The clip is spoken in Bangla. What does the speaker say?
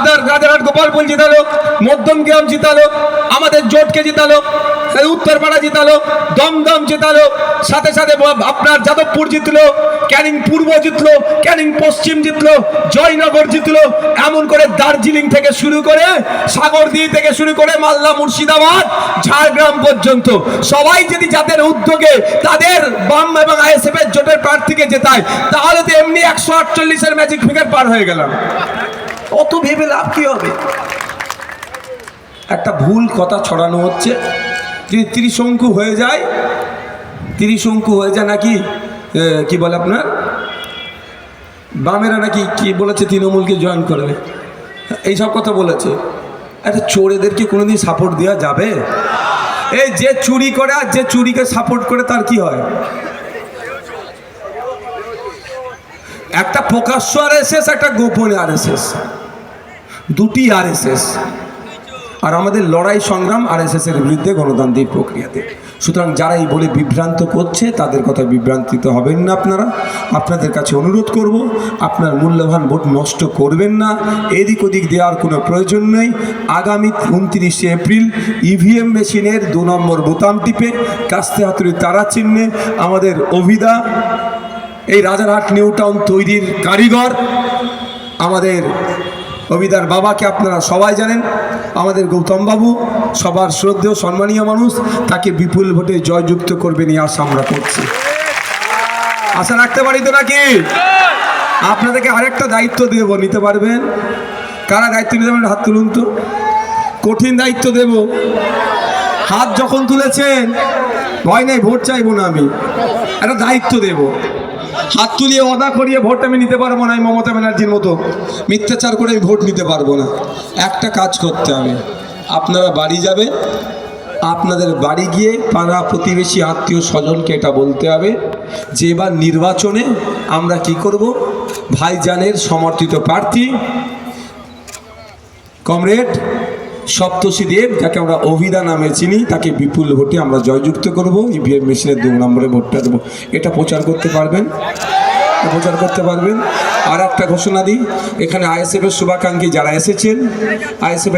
আপনার রাজারহাট গোপালপুর জিতালো, মধ্যমগ্রাম জিতালো, আমাদের জোটকে জিতালো, উত্তরপাড়া জিতালো, দমদম জিতালো, সাথে সাথে আপনার যাদবপুর জিতলো, ক্যানিং পূর্ব জিতলো, ক্যানিং পশ্চিম জিতলো, জয়নগর জিতলো, এমন করে দার্জিলিং থেকে শুরু করে সাগরদিঘি থেকে শুরু করে মালদা, মুর্শিদাবাদ, ঝাড়গ্রাম পর্যন্ত সবাই যদি যাদের উদ্যোগে তাদের বাম এবং আইএসএফ এর জোটের প্রার্থীকে জেতায়, তাহলে তো এমনি 148-এর ম্যাজিক ফিগার পার হয়ে গেলাম। অত ভেবে লাভ কি হবে? একটা ভুল কথা ছড়ানো হচ্ছে, যদি ত্রিশঙ্কু হয়ে যায়, ত্রিশঙ্কু হয়ে যায় নাকি কি বলে আপনার বামেরা নাকি কি বলেছে তৃণমূলকে জয়েন করবে, এইসব কথা বলেছে। আচ্ছা, চোরেদেরকে কোনোদিন সাপোর্ট দেওয়া যাবে? এই যে চুরি করে আর যে চুরিকে সাপোর্ট করে তার কি হয়? একটা প্রকাশ্য আরএসএস, একটা গোপনে আরএসএস, দুটি আরএসএস। আর আমাদের লড়াই সংগ্রাম আরএসএস এর বিরুদ্ধে গণতান্ত্রিক প্রক্রিয়াতে। সুতরাং যারা এই বলে বিভ্রান্ত করছে তাদের কথা বিভ্রান্তিত হবেন না আপনারা। আপনাদের কাছে অনুরোধ করব, আপনার মূল্যবান ভোট নষ্ট করবেন না, এদিক ওদিক দেওয়ার কোনো প্রয়োজন নেই। আগামী 29শে এপ্রিল ইভিএম মেশিনের 2 নম্বর বোতাম টিপে কাস্তে হাতুড়ি তারা চিহ্নে আমাদের অভিদা, এই রাজারহাট নিউ টাউন তৈরির কারিগর, আমাদের অভিদার বাবাকে আপনারা সবাই জানেন, আমাদের গৌতম বাবু সবার শ্রদ্ধেয় সম্মানীয় মানুষ, তাকে বিপুল ভোটে জয়যুক্ত করবেন এই আশা আমরা করছি। আশা রাখতে পারি তো নাকি? আপনাদেরকে আরেকটা দায়িত্ব দেব, নিতে পারবেন? কারা দায়িত্ব নিতে পারবেন? হাত তুলুন তো। কঠিন দায়িত্ব দেব, হাত যখন তুলেছেন ভয় নেই, ভোট চাইবো না, আমি একটা দায়িত্ব দেব। হাত তুলিয়ে অদা করিয়ে ভোট আমি নিতে পারবো না, আমি মমতা ব্যানার্জির মতো মিথ্যাচার করে আমি ভোট নিতে পারবো না। একটা কাজ করতে হবে, আপনারা বাড়ি যাবে, আপনাদের বাড়ি গিয়ে পাড়া প্রতিবেশী আত্মীয় স্বজনকে এটা বলতে হবে যে এবার নির্বাচনে আমরা কি করব, ভাইজানের সমর্থিত প্রার্থী কমরেড সপ্তর্ষি দেব, যাকে আমরা অভিদা নামে চিনি, তাকে বিপুল ভোটে আমরা জয়যুক্ত করব, ইভিএম মেশিনের 2 নম্বরে ভোটটা দেবো। এটা প্রচার করতে পারবেন? প্রচার করতে পারবেন? আর একটা ঘোষণা দিই, এখানে আইএসএফ এর শুভাকাঙ্ক্ষী যারা এসেছেন, আইএসএফ